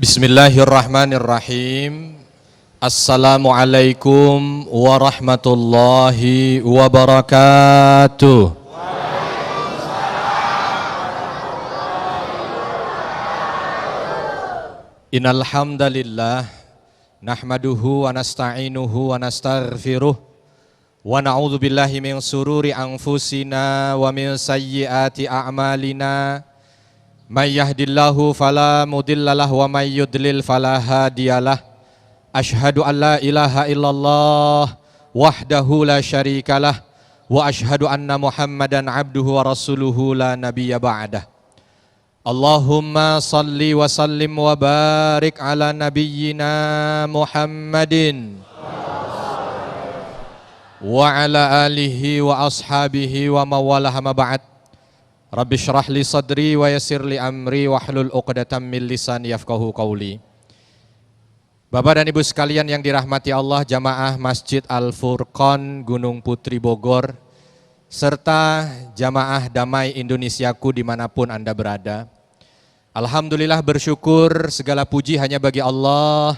Bismillahirrahmanirrahim. Assalamualaikum warahmatullahi wabarakatuh. Innal hamdalillah nahmaduhu wa nasta'inuhu wa nastaghfiruh wa na'udzu billahi min sururi anfusina wa min sayyiati a'malina. May yahdillahu fala mudhillalah wa may yudlil fala hadiyalah. Asyhadu an la ilaha illallah wahdahu la syarikalah wa asyhadu anna Muhammadan abduhu wa rasuluhu la nabiyya ba'dah. Allahumma salli wa sallim wa barik ala nabiyyina Muhammadin wa ala alihi wa ashabihi wa mawalah ma ba'd. Rabbi syrah li sadri wa yassir li amri wahlul 'uqdatam min lisani yafqahu qawli. Bapak dan Ibu sekalian yang dirahmati Allah, jamaah Masjid Al-Furqan Gunung Putri Bogor, serta jamaah Damai Indonesiaku dimanapun Anda berada. Alhamdulillah, bersyukur, segala puji hanya bagi Allah.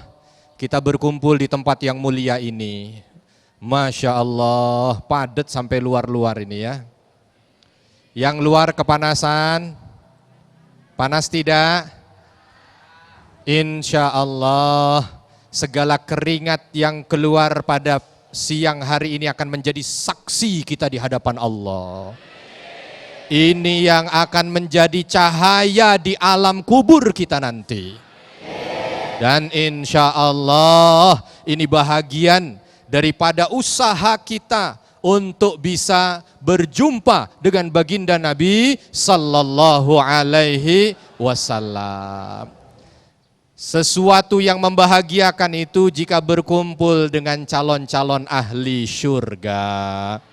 Kita berkumpul di tempat yang mulia ini. Masya Allah, padat sampai luar-luar ini ya. Yang luar kepanasan, panas tidak? Insya Allah segala keringat yang keluar pada siang hari ini akan menjadi saksi kita di hadapan Allah. Ini yang akan menjadi cahaya di alam kubur kita nanti. Dan insya Allah ini bahagian daripada usaha kita untuk bisa berjumpa dengan baginda Nabi sallallahu alaihi wasallam. Sesuatu yang membahagiakan itu jika berkumpul dengan calon-calon ahli syurga.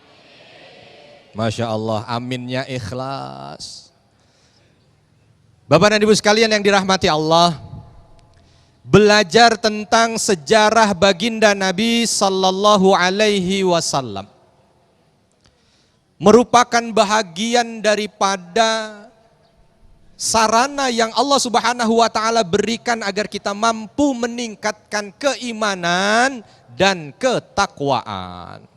Masya Allah, aminnya ikhlas. Bapak dan Ibu sekalian yang dirahmati Allah, belajar tentang sejarah baginda Nabi sallallahu alaihi wasallam merupakan bahagian daripada sarana yang Allah Subhanahu wa taala berikan agar kita mampu meningkatkan keimanan dan ketakwaan.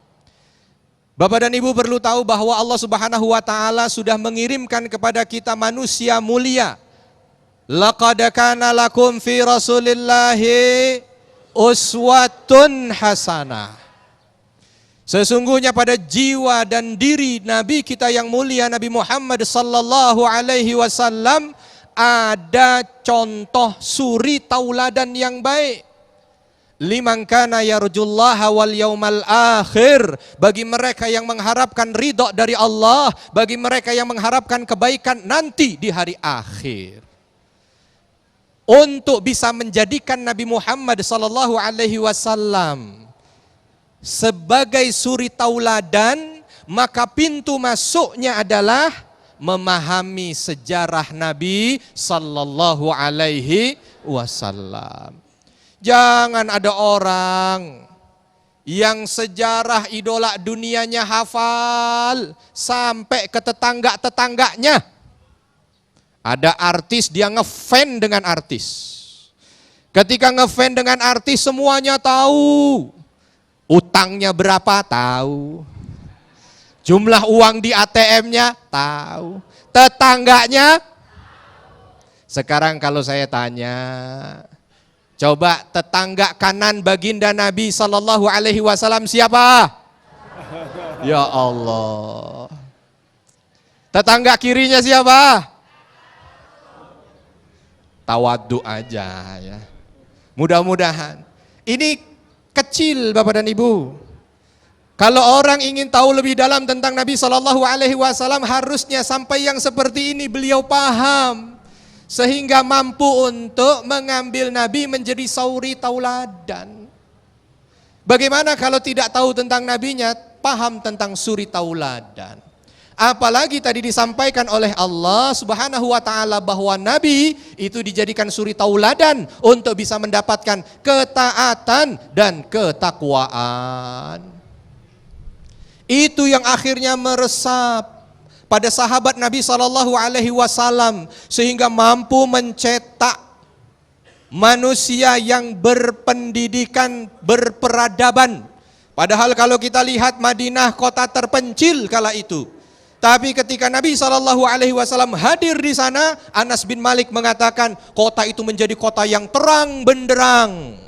Bapak dan Ibu perlu tahu bahwa Allah Subhanahu wa taala sudah mengirimkan kepada kita manusia mulia. Laqad kana lakum fi Rasulillahi uswatun hasanah. Sesungguhnya pada jiwa dan diri Nabi kita yang mulia Nabi Muhammad sallallahu alaihi wasallam ada contoh suri tauladan yang baik. Liman kana yarjullaha wal yaumal akhir, bagi mereka yang mengharapkan ridha dari Allah, bagi mereka yang mengharapkan kebaikan nanti di hari akhir. Untuk bisa menjadikan Nabi Muhammad sallallahu alaihi wasallam sebagai suri tauladan, maka pintu masuknya adalah memahami sejarah Nabi sallallahu alaihi wasallam. Jangan ada orang yang sejarah idola dunianya hafal sampai ke tetangga-tetangganya. Ada artis, dia ngefan dengan artis. Ketika ngefan dengan artis semuanya tahu. Utangnya berapa tahu, jumlah uang di ATM-nya tahu, tetangganya. Sekarang kalau saya tanya, coba tetangga kanan baginda Nabi sallallahu alaihi wasallam siapa? Ya Allah. Tetangga kirinya siapa? Tawadhu aja ya. Mudah-mudahan ini kecil Bapak dan Ibu. Kalau orang ingin tahu lebih dalam tentang Nabi Shallallahu Alaihi Wasallam, harusnya sampai yang seperti ini beliau paham, sehingga mampu untuk mengambil Nabi menjadi suri tauladan. Bagaimana kalau tidak tahu tentang Nabinya, paham tentang suri tauladan? Apalagi tadi disampaikan oleh Allah Subhanahu wa taala bahwa Nabi itu dijadikan suri tauladan untuk bisa mendapatkan ketaatan dan ketakwaan. Itu yang akhirnya meresap pada sahabat Nabi sallallahu alaihi wasallam sehingga mampu mencetak manusia yang berpendidikan, berperadaban. Padahal kalau kita lihat Madinah kota terpencil kala itu. Tapi ketika Nabi SAW hadir di sana, Anas bin Malik mengatakan kota itu menjadi kota yang terang benderang.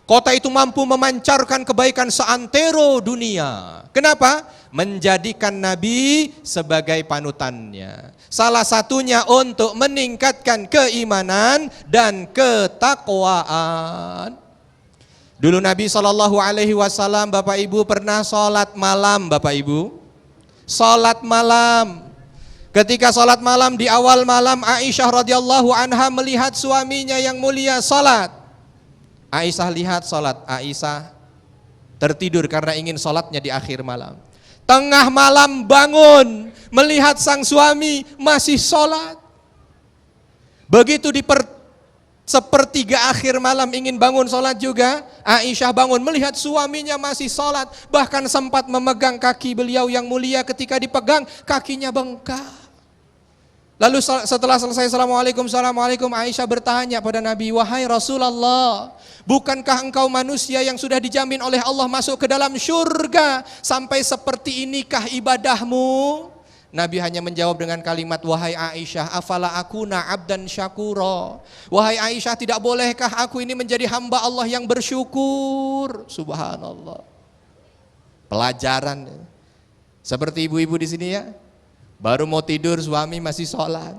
Kota itu mampu memancarkan kebaikan seantero dunia. Kenapa? Menjadikan Nabi sebagai panutannya. Salah satunya untuk meningkatkan keimanan dan ketakwaan. Dulu Nabi SAW, Bapak Ibu, pernah sholat malam, Bapak Ibu. Sholat malam. Ketika sholat malam, di awal malam, Aisyah radhiyallahu anha melihat suaminya yang mulia sholat. Aisyah lihat sholat, Aisyah tertidur karena ingin sholatnya di akhir malam. Tengah malam bangun, melihat sang suami masih sholat. Begitu di sepertiga akhir malam ingin bangun sholat juga, Aisyah bangun melihat suaminya masih sholat. Bahkan sempat memegang kaki beliau yang mulia, ketika dipegang kakinya bengkak. Lalu setelah selesai Assalamualaikum, Aisyah bertanya pada Nabi, wahai Rasulullah, bukankah engkau manusia yang sudah dijamin oleh Allah masuk ke dalam syurga? Sampai seperti inikah ibadahmu? Nabi hanya menjawab dengan kalimat, wahai Aisyah, afala akuna abdan syakura. Wahai Aisyah, tidak bolehkah aku ini menjadi hamba Allah yang bersyukur? Subhanallah. Pelajaran. Seperti ibu-ibu di sini ya. Baru mau tidur suami masih sholat.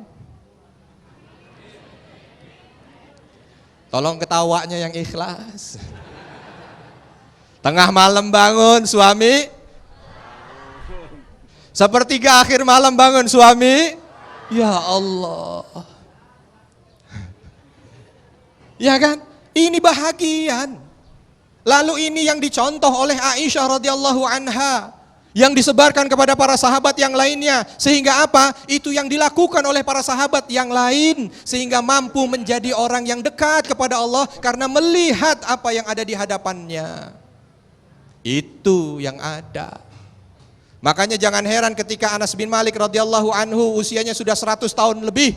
Tolong ketawanya yang ikhlas. Tengah malam bangun suami. Sepertiga akhir malam bangun suami. Ya Allah. Ya kan? Ini bahagian. Lalu ini yang dicontoh oleh Aisyah radhiyallahu anha. Yang disebarkan kepada para sahabat yang lainnya. Sehingga apa? Itu yang dilakukan oleh para sahabat yang lain. Sehingga mampu menjadi orang yang dekat kepada Allah karena melihat apa yang ada di hadapannya. Itu yang ada. Makanya jangan heran ketika Anas bin Malik radhiyallahu anhu usianya sudah 100 tahun lebih.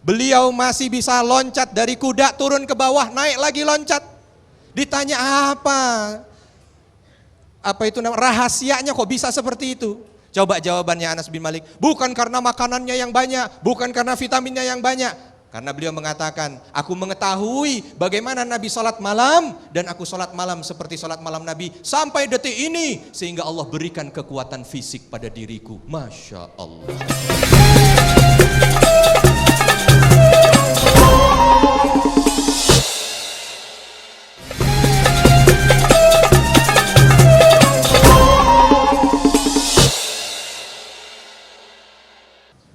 Beliau masih bisa loncat dari kuda turun ke bawah, naik lagi loncat. Ditanya apa itu rahasianya kok bisa seperti itu? Coba jawabannya Anas bin Malik, bukan karena makanannya yang banyak, bukan karena vitaminnya yang banyak. Karena beliau mengatakan, aku mengetahui bagaimana Nabi sholat malam, dan aku sholat malam seperti sholat malam Nabi sampai detik ini, sehingga Allah berikan kekuatan fisik pada diriku. Masya Allah.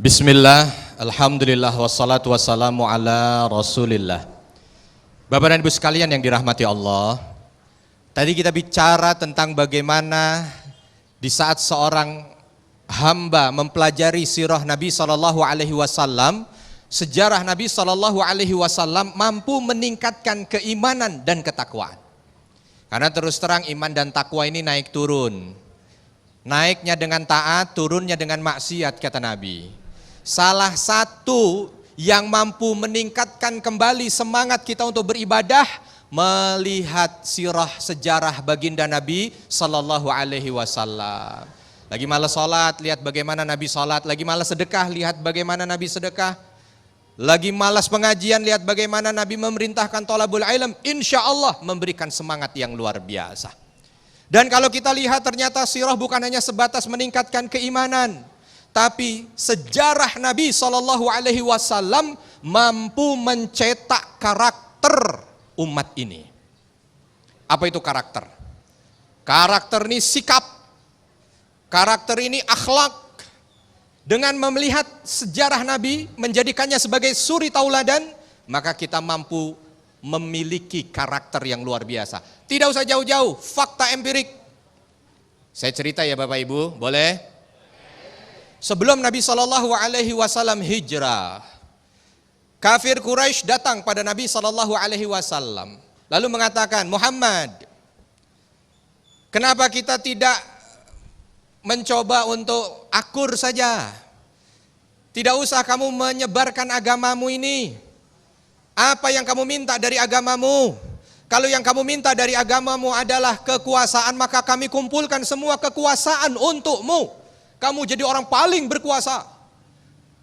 Bismillah, alhamdulillah, wassalatu wassalamu ala rasulillah. Bapak dan ibu sekalian yang dirahmati Allah, tadi kita bicara tentang bagaimana di saat seorang hamba mempelajari sirah Nabi SAW, sejarah Nabi SAW mampu meningkatkan keimanan dan ketakwaan. Karena terus terang iman dan takwa ini naik turun. Naiknya dengan taat, turunnya dengan maksiat, kata Nabi. Salah satu yang mampu meningkatkan kembali semangat kita untuk beribadah, melihat sirah sejarah baginda Nabi Sallallahu Alaihi Wasallam. Lagi malas sholat, lihat bagaimana Nabi sholat. Lagi malas sedekah, lihat bagaimana Nabi sedekah. Lagi malas pengajian, lihat bagaimana Nabi memerintahkan thalabul ilm. Insya Allah memberikan semangat yang luar biasa. Dan kalau kita lihat ternyata sirah bukan hanya sebatas meningkatkan keimanan, tapi sejarah Nabi SAW mampu mencetak karakter umat ini. Apa itu karakter? Karakter ini sikap. Karakter ini akhlak. Dengan melihat sejarah Nabi, menjadikannya sebagai suri tauladan, maka kita mampu memiliki karakter yang luar biasa. Tidak usah jauh-jauh, fakta empirik. Saya cerita ya Bapak Ibu, boleh? Sebelum Nabi SAW hijrah, kafir Quraisy datang pada Nabi SAW, lalu mengatakan, Muhammad, kenapa kita tidak mencoba untuk akur saja? Tidak usah kamu menyebarkan agamamu ini. Apa yang kamu minta dari agamamu? Kalau yang kamu minta dari agamamu adalah kekuasaan, maka kami kumpulkan semua kekuasaan untukmu. Kamu jadi orang paling berkuasa.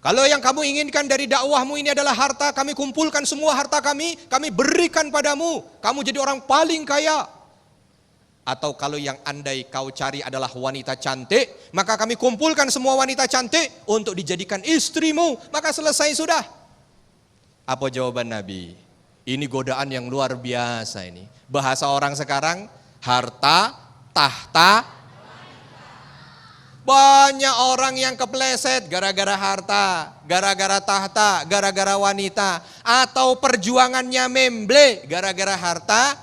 Kalau yang kamu inginkan dari dakwahmu ini adalah harta, kami kumpulkan semua harta kami berikan padamu. Kamu jadi orang paling kaya. Atau kalau yang andai kau cari adalah wanita cantik, maka kami kumpulkan semua wanita cantik untuk dijadikan istrimu. Maka selesai sudah. Apa jawaban Nabi? Ini godaan yang luar biasa ini. Bahasa orang sekarang, harta, tahta. Banyak orang yang kepleset gara-gara harta, gara-gara tahta, gara-gara wanita. Atau perjuangannya memble gara-gara harta,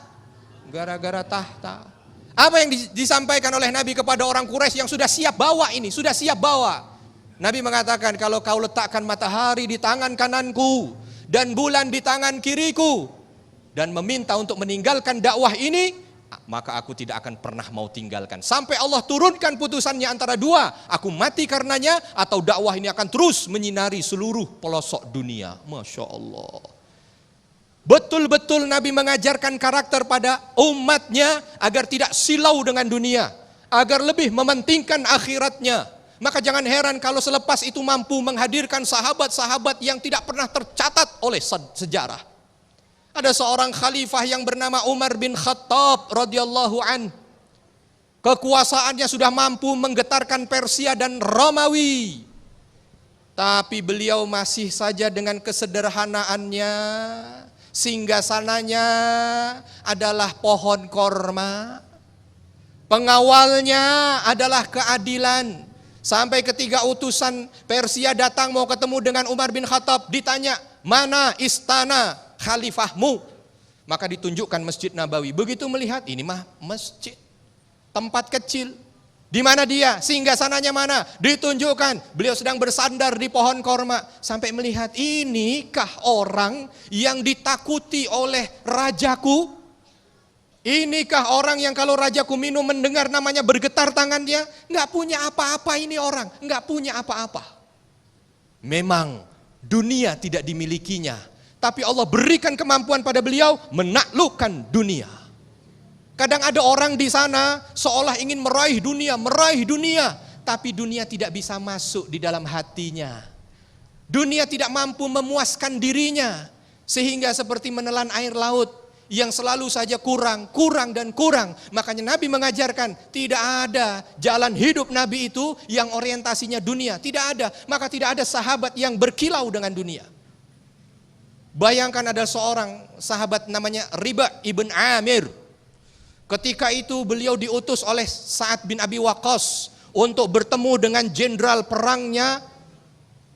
gara-gara tahta. Apa yang disampaikan oleh Nabi kepada orang Quraisy yang sudah siap bawa ini, sudah siap bawa. Nabi mengatakan, kalau kau letakkan matahari di tangan kananku dan bulan di tangan kiriku, dan meminta untuk meninggalkan dakwah ini, maka aku tidak akan pernah mau tinggalkan. Sampai Allah turunkan putusannya antara dua, aku mati karenanya, atau dakwah ini akan terus menyinari seluruh pelosok dunia. Masya Allah. Betul-betul Nabi mengajarkan karakter pada umatnya agar tidak silau dengan dunia, agar lebih mementingkan akhiratnya. Maka jangan heran kalau selepas itu mampu menghadirkan sahabat-sahabat yang tidak pernah tercatat oleh sejarah. Ada seorang khalifah yang bernama Umar bin Khattab radhiyallahu an. Kekuasaannya sudah mampu menggetarkan Persia dan Romawi. Tapi beliau masih saja dengan kesederhanaannya, singgasananya adalah pohon korma. Pengawalnya adalah keadilan. Sampai ketiga utusan Persia datang mau ketemu dengan Umar bin Khattab, ditanya, mana istana khalifahmu? Maka ditunjukkan Masjid Nabawi. Begitu melihat, ini mah masjid, tempat kecil. Di mana dia? Singgasananya mana? Ditunjukkan. Beliau sedang bersandar di pohon korma. Sampai melihat, inikah orang yang ditakuti oleh rajaku? Inikah orang yang kalau rajaku minum mendengar namanya bergetar tangannya? Enggak punya apa-apa ini orang, enggak punya apa-apa. Memang dunia tidak dimilikinya, tapi Allah berikan kemampuan pada beliau menaklukkan dunia. Kadang ada orang di sana seolah ingin meraih dunia, tapi dunia tidak bisa masuk di dalam hatinya. Dunia tidak mampu memuaskan dirinya, sehingga seperti menelan air laut yang selalu saja kurang dan kurang. Makanya Nabi mengajarkan tidak ada jalan hidup Nabi itu yang orientasinya dunia, tidak ada. Maka tidak ada sahabat yang berkilau dengan dunia. Bayangkan ada seorang sahabat namanya Riba ibn Amir. Ketika itu beliau diutus oleh Sa'ad bin Abi Waqqas untuk bertemu dengan jenderal perangnya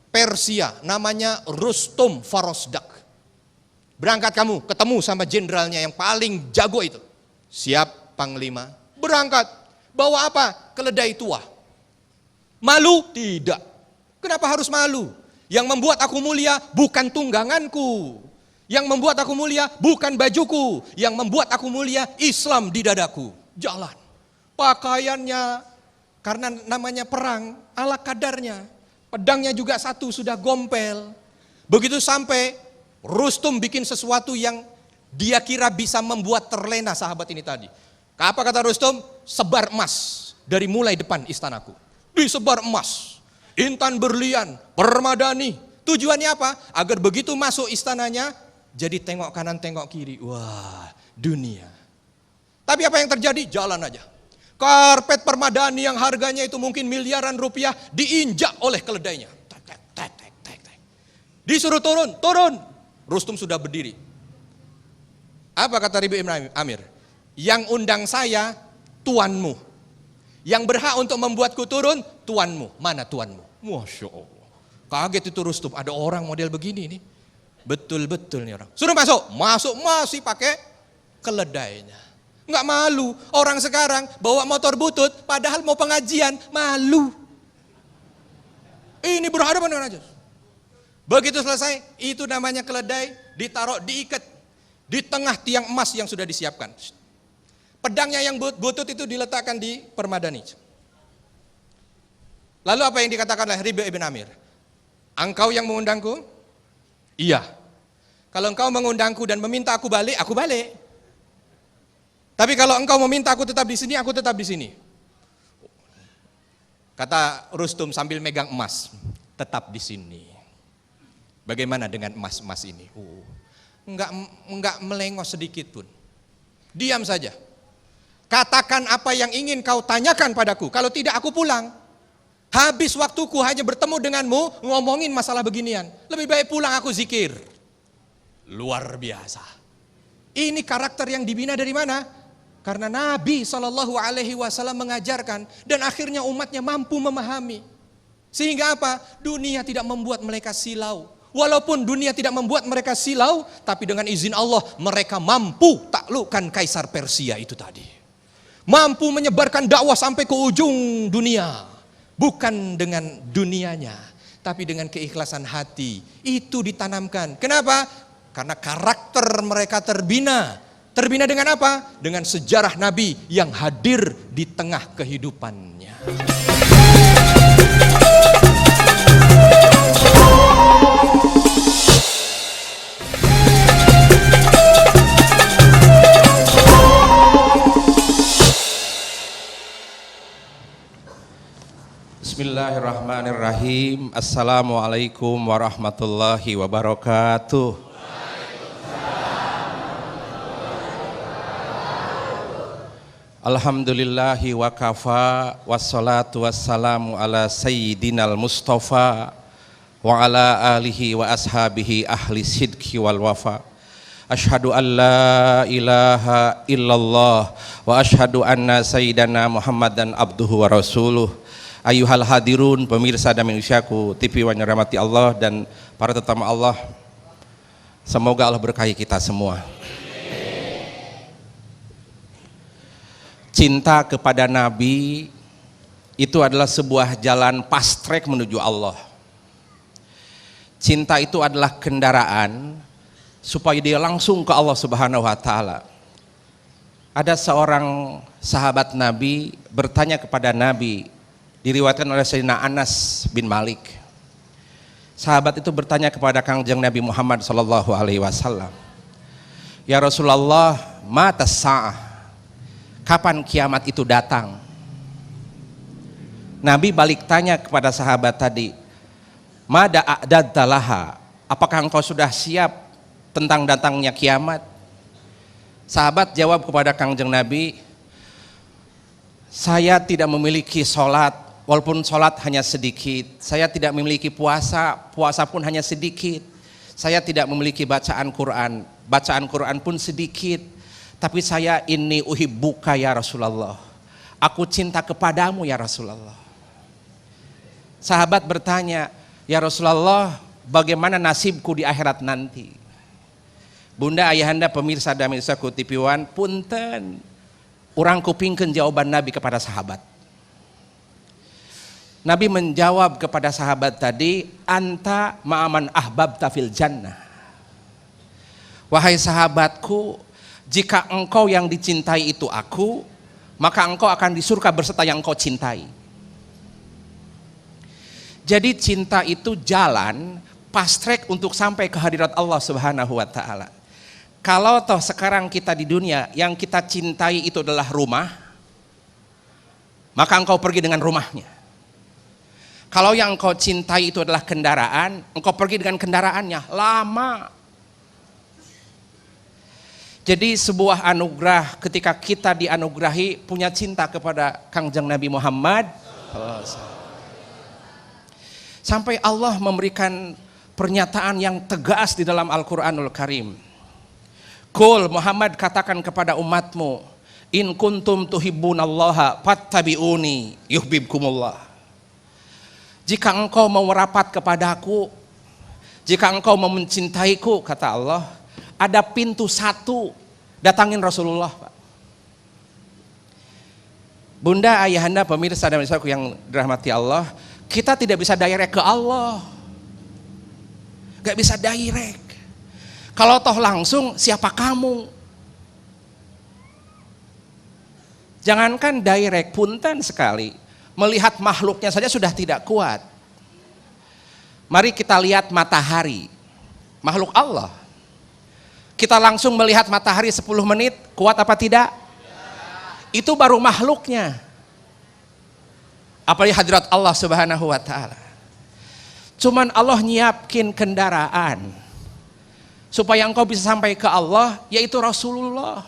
Persia, namanya Rustum Farosdak. Berangkat kamu, ketemu sama jenderalnya yang paling jago itu. Siap panglima, berangkat. Bawa apa? Keledai tua. Malu? Tidak. Kenapa harus malu? Yang membuat aku mulia bukan tungganganku. Yang membuat aku mulia bukan bajuku. Yang membuat aku mulia Islam di dadaku. Jalan. Pakaiannya, karena namanya perang, ala kadarnya. Pedangnya juga satu, sudah gompel. Begitu sampai, Rustum bikin sesuatu yang dia kira bisa membuat terlena sahabat ini tadi. Apa kata Rustum? Sebar emas dari mulai depan istanaku. Disebar emas, intan berlian, permadani. Tujuannya apa? Agar begitu masuk istananya, jadi tengok kanan tengok kiri. Wah, dunia. Tapi apa yang terjadi? Jalan aja. Karpet permadani yang harganya itu mungkin miliaran rupiah diinjak oleh keledainya. Disuruh turun. Rustum sudah berdiri. Apa kata Ribi Ibn Amir? Yang undang saya, tuanmu. Yang berhak untuk membuatku turun, tuanmu. Mana tuanmu? Masya Allah. Kaget itu Rustum, ada orang model begini nih. Betul-betul nih orang. Suruh masuk masih pakai keledainya. Enggak malu. Orang sekarang bawa motor butut, padahal mau pengajian, malu. Ini berhadapan dengan aja. Begitu selesai, itu namanya keledai, ditaruh, diikat di tengah tiang emas yang sudah disiapkan. Pedangnya yang butut itu diletakkan di permadani. Lalu apa yang dikatakan oleh Ribi ibn Amir? Engkau yang mengundangku? Iya. Kalau engkau mengundangku dan meminta aku balik, aku balik. Tapi kalau engkau meminta aku tetap di sini, aku tetap di sini. Kata Rustum sambil megang emas, tetap di sini. Bagaimana dengan emas-emas ini? Enggak melengos sedikit pun. Diam saja. Katakan apa yang ingin kau tanyakan padaku. Kalau tidak aku pulang. Habis waktuku hanya bertemu denganmu ngomongin masalah beginian. Lebih baik pulang aku zikir. Luar biasa. Ini karakter yang dibina dari mana? Karena Nabi SAW mengajarkan dan akhirnya umatnya mampu memahami. Sehingga apa? Dunia tidak membuat mereka silau. Walaupun dunia tidak membuat mereka silau, tapi dengan izin Allah mereka mampu taklukkan Kaisar Persia itu tadi. Mampu menyebarkan dakwah sampai ke ujung dunia. Bukan dengan dunianya, tapi dengan keikhlasan hati. Itu ditanamkan. Kenapa? Karena karakter mereka terbina. Terbina dengan apa? Dengan sejarah Nabi yang hadir di tengah kehidupannya. Bismillahirrahmanirrahim. Assalamualaikum warahmatullahi wabarakatuh. Alhamdulillahi wa kafa, wassalatu wassalamu ala sayyidinal mustafa wa ala alihi wa ashabihi ahli sidki wal wafa. Ashhadu an la ilaha illallah wa ashhadu anna sayyidana Muhammadan abduhu wa rasuluh. Ayuhal hadirun, pemirsa dan manusiaku, TV yang dirahmati Allah dan para tetamu Allah. Semoga Allah berkahi kita semua. Cinta kepada Nabi itu adalah sebuah jalan fast track menuju Allah. Cinta itu adalah kendaraan supaya dia langsung ke Allah Subhanahu wa taala. Ada seorang sahabat Nabi bertanya kepada Nabi, diriwayatkan oleh Sayyidina Anas bin Malik. Sahabat itu bertanya kepada Kangjeng Nabi Muhammad SAW, ya Rasulullah, mata sa'ah, kapan kiamat itu datang? Nabi balik tanya kepada sahabat tadi, mada a'dadta laha, apakah engkau sudah siap tentang datangnya kiamat? Sahabat jawab kepada Kangjeng Nabi, saya tidak memiliki sholat, walaupun sholat hanya sedikit. Saya tidak memiliki puasa, puasa pun hanya sedikit. Saya tidak memiliki bacaan Quran, bacaan Quran pun sedikit. Tapi saya ini uhibbuka ya Rasulullah, aku cinta kepadamu ya Rasulullah. Sahabat bertanya, ya Rasulullah, bagaimana nasibku di akhirat nanti? Bunda, ayahanda, pemirsa dan pemirsaku TV One, punten, urang kupingkeun jawaban Nabi kepada sahabat. Nabi menjawab kepada sahabat tadi, anta ma'aman ahbabta fil jannah. Wahai sahabatku, jika engkau yang dicintai itu aku, maka engkau akan di surga berserta yang engkau cintai. Jadi cinta itu jalan fast track untuk sampai ke hadirat Allah Subhanahu wa taala. Kalau toh sekarang kita di dunia yang kita cintai itu adalah rumah, maka engkau pergi dengan rumahnya. Kalau yang engkau cintai itu adalah kendaraan, engkau pergi dengan kendaraannya, lama. Jadi sebuah anugerah ketika kita dianugerahi punya cinta kepada Kangjeng Nabi Muhammad. Sampai Allah memberikan pernyataan yang tegas di dalam Al-Quranul Karim. Qul, Muhammad, katakan kepada umatmu, in kuntum tuhibbunallaha fattabi'uni yuhibbukumullah. Jika engkau mau merapat kepadaku, jika engkau mau mencintaiku, kata Allah, ada pintu satu, datangin Rasulullah. Bunda, ayahanda, pemirsa dan pemirsaku yang dirahmati Allah, kita tidak bisa direct ke Allah, gak bisa direct. Kalau toh langsung, siapa kamu? Jangankan direct, punten sekali. Melihat makhluknya saja sudah tidak kuat. Mari kita lihat matahari, makhluk Allah. kita langsung melihat matahari 10 menit, kuat apa tidak? Itu baru makhluknya. Apalagi hadirat Allah Subhanahu wa taala. Cuman Allah nyiapkin kendaraan supaya engkau bisa sampai ke Allah, yaitu Rasulullah.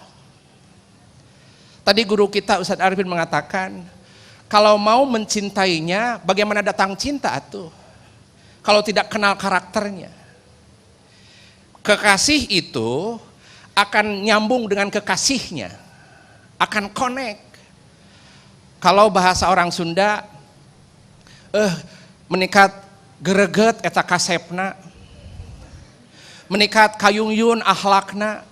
Tadi guru kita Ustadz Arifin mengatakan, kalau mau mencintainya, bagaimana datang cinta tuh? Kalau tidak kenal karakternya. Kekasih itu akan nyambung dengan kekasihnya, akan connect. Kalau bahasa orang Sunda, menikat gereget eta kasepna, menikat kayung-yun akhlakna.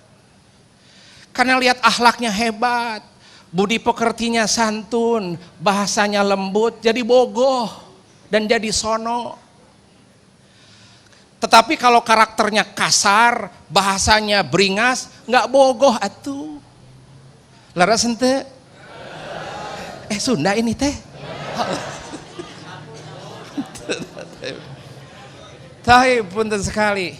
Karena lihat akhlaknya hebat, budi pekertinya santun, bahasanya lembut, jadi bogoh dan jadi sono. Tetapi kalau karakternya kasar, bahasanya beringas, nggak bogoh atuh. Laras ente? Sunda ini teh. Tapi punten sekali.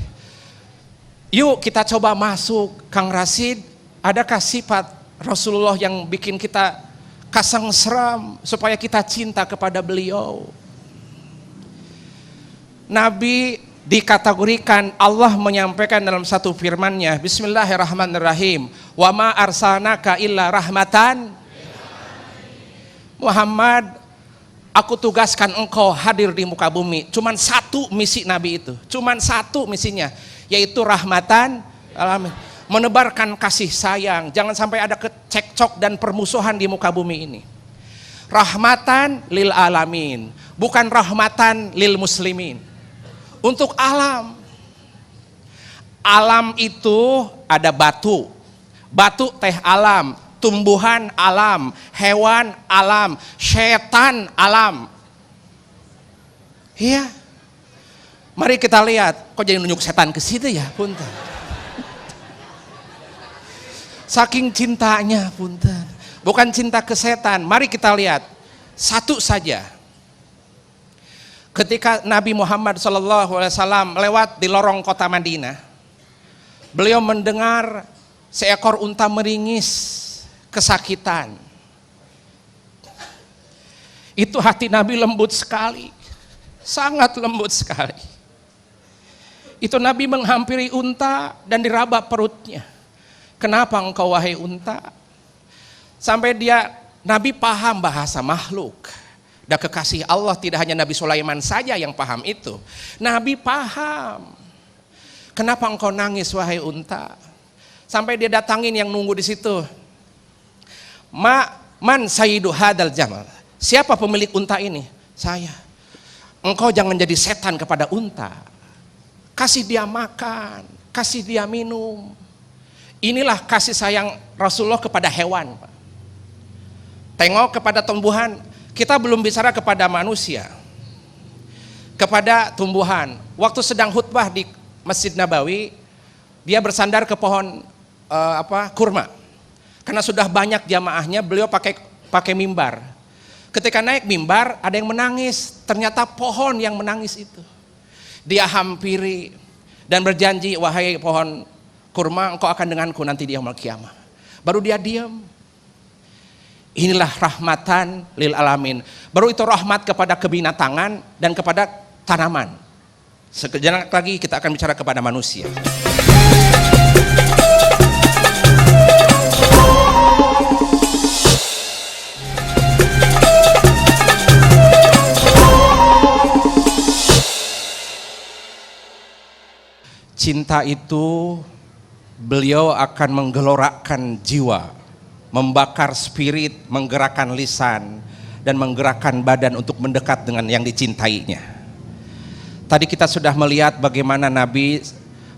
Yuk kita coba masuk, Kang Rasid. Adakah sifat Rasulullah yang bikin kita kasang seram supaya kita cinta kepada beliau? Nabi dikategorikan, Allah menyampaikan dalam satu firman-Nya, Bismillahirrahmanirrahim, wa ma arsalnaka illa rahmatan. Muhammad, aku tugaskan engkau hadir di muka bumi. Cuman satu misi Nabi itu, cuman satu misinya, yaitu rahmatan alamin, menebarkan kasih sayang. Jangan sampai ada cekcok dan permusuhan di muka bumi ini. Rahmatan lil alamin, bukan rahmatan lil muslimin. Untuk alam. Alam itu ada batu. Batu teh alam, tumbuhan alam, hewan alam, setan alam. Iya. Mari kita lihat, kok jadi nunjuk setan ke situ ya, punten. Saking cintanya, punten. Bukan cinta ke setan. Mari kita lihat satu saja. Ketika Nabi Muhammad SAW lewat di lorong kota Madinah, beliau mendengar seekor unta meringis kesakitan. Itu hati Nabi lembut sekali, sangat lembut sekali. Itu Nabi menghampiri unta dan diraba perutnya. Kenapa engkau wahai unta? Sampai Nabi paham bahasa makhluk. Dan kekasih Allah tidak hanya Nabi Sulaiman saja yang paham itu. Nabi paham. Kenapa engkau nangis wahai unta? Sampai dia datangin yang nunggu di situ. Man sayyidu hadal jamal. Siapa pemilik unta ini? Saya. Engkau jangan jadi setan kepada unta. Kasih dia makan, kasih dia minum. Inilah kasih sayang Rasulullah kepada hewan. Tengok kepada tumbuhan. Kita belum bicara kepada manusia, kepada tumbuhan. Waktu sedang khutbah di Masjid Nabawi, dia bersandar ke pohon kurma. Karena sudah banyak jamaahnya, beliau pakai mimbar. Ketika naik mimbar, ada yang menangis. Ternyata pohon yang menangis itu. Dia hampiri dan berjanji, wahai pohon kurma, engkau akan denganku nanti di yaumul qiyamah. Baru dia diam. Inilah rahmatan lil alamin. Baru itu rahmat kepada kebinatangan dan kepada tanaman. Sekejap lagi kita akan bicara kepada manusia. Cinta itu beliau akan menggelorakan jiwa, membakar spirit, menggerakkan lisan, dan menggerakkan badan untuk mendekat dengan yang dicintainya. Tadi kita sudah melihat bagaimana Nabi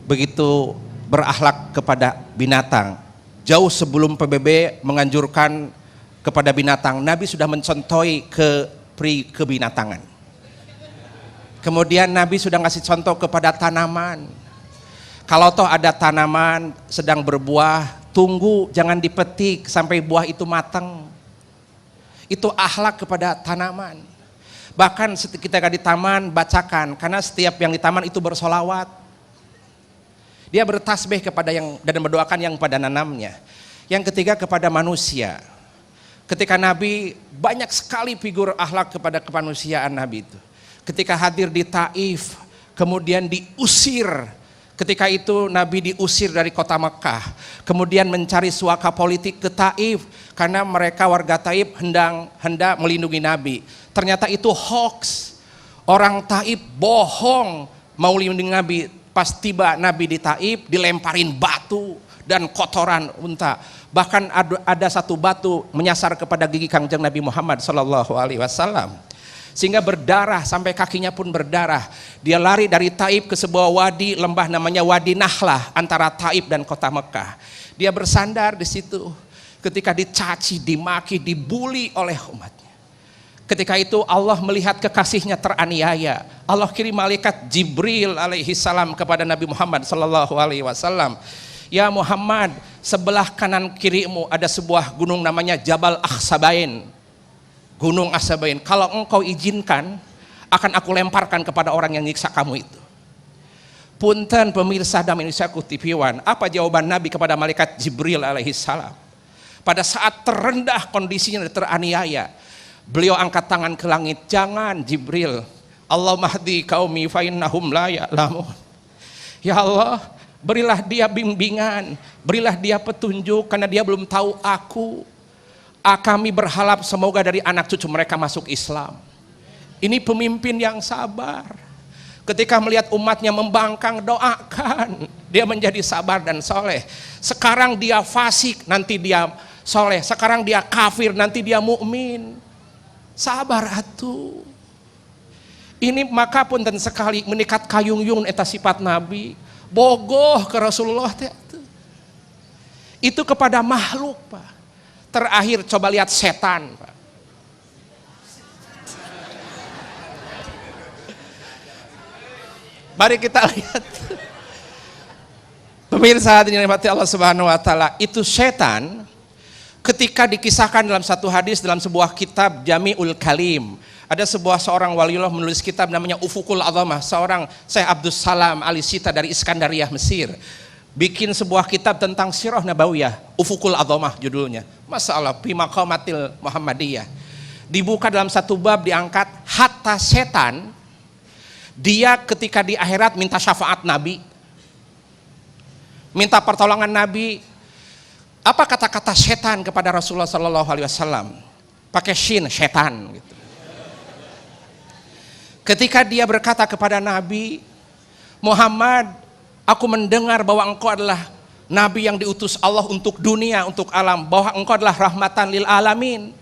begitu berakhlak kepada binatang. Jauh sebelum PBB menganjurkan kepada binatang, Nabi sudah mencontohi kebinatangan. Kemudian Nabi sudah ngasih contoh kepada tanaman. Kalau toh ada tanaman sedang berbuah, tunggu, jangan dipetik sampai buah itu matang. Itu akhlak kepada tanaman. Bahkan ketika di taman bacakan, karena setiap yang di taman itu bersolawat. Dia bertasbih kepada yang dan mendoakan yang pada nanamnya. Yang ketiga kepada manusia. Ketika Nabi banyak sekali figur akhlak kepada kemanusiaan Nabi itu. Ketika hadir di Taif, kemudian diusir. Ketika itu Nabi diusir dari kota Mekah, kemudian mencari suaka politik ke Taif karena mereka warga Taif hendak melindungi Nabi. Ternyata itu hoax. Orang Taif bohong mau melindungi Nabi. Pas tiba Nabi di Taif dilemparin batu dan kotoran unta. Bahkan ada satu batu menyasar kepada gigi Kangjeng Nabi Muhammad sallallahu alaihi wasallam. Sehingga berdarah sampai kakinya pun berdarah. Dia lari dari Taif ke sebuah wadi, lembah namanya Wadi Nahlah antara Taif dan kota Mekah. Dia bersandar di situ ketika dicaci, dimaki, dibuli oleh umatnya. Ketika itu Allah melihat kekasihnya teraniaya. Allah kirim malaikat Jibril alaihi salam kepada Nabi Muhammad sallallahu alaihi wasallam. Ya Muhammad, sebelah kanan kirimu ada sebuah gunung namanya Jabal Akhsabain. Gunung Asabain, kalau engkau izinkan akan aku lemparkan kepada orang yang nyiksa kamu itu. Punten pemirsa dan Indonesia TV One, apa jawaban Nabi kepada malaikat Jibril alaihi salam? Pada saat terendah kondisinya teraniaya, beliau angkat tangan ke langit, jangan Jibril, Allah mahdi qaumi fa innahum la ya'lamun. Ya Allah, berilah dia bimbingan, berilah dia petunjuk karena dia belum tahu aku. Kami berharap semoga dari anak cucu mereka masuk Islam. Ini pemimpin yang sabar. Ketika melihat umatnya membangkang, doakan dia menjadi sabar dan soleh. Sekarang dia fasik, nanti dia soleh. Sekarang dia kafir, nanti dia mukmin. Sabar atuh. Ini maka pun dan sekali menikat kayung-yung eta sifat Nabi. Bogoh ke Rasulullah. Itu kepada makhluk, Pak. Terakhir coba lihat setan, Pak. Mari kita lihat. Pemirsa hadirin rahmati Allah Subhanahu wa taala, itu setan ketika dikisahkan dalam satu hadis dalam sebuah kitab Jami'ul Kalim. Ada seorang waliullah menulis kitab namanya Ufukul Azamah, seorang Syekh Abdus Salam Al-Sita dari Iskandariah Mesir. Bikin sebuah kitab tentang sirah nabawiyah, Ufukul Azamah judulnya. Masalah fi maqamatil Muhammadiyah. Dibuka dalam satu bab diangkat hatta setan dia ketika di akhirat minta syafaat Nabi. Minta pertolongan Nabi. Apa kata-kata setan kepada Rasulullah sallallahu alaihi wasallam? Pakai shin, setan gitu. Ketika dia berkata kepada Nabi, Muhammad, aku mendengar bahwa engkau adalah Nabi yang diutus Allah untuk dunia, untuk alam. Bahwa engkau adalah rahmatan lil alamin.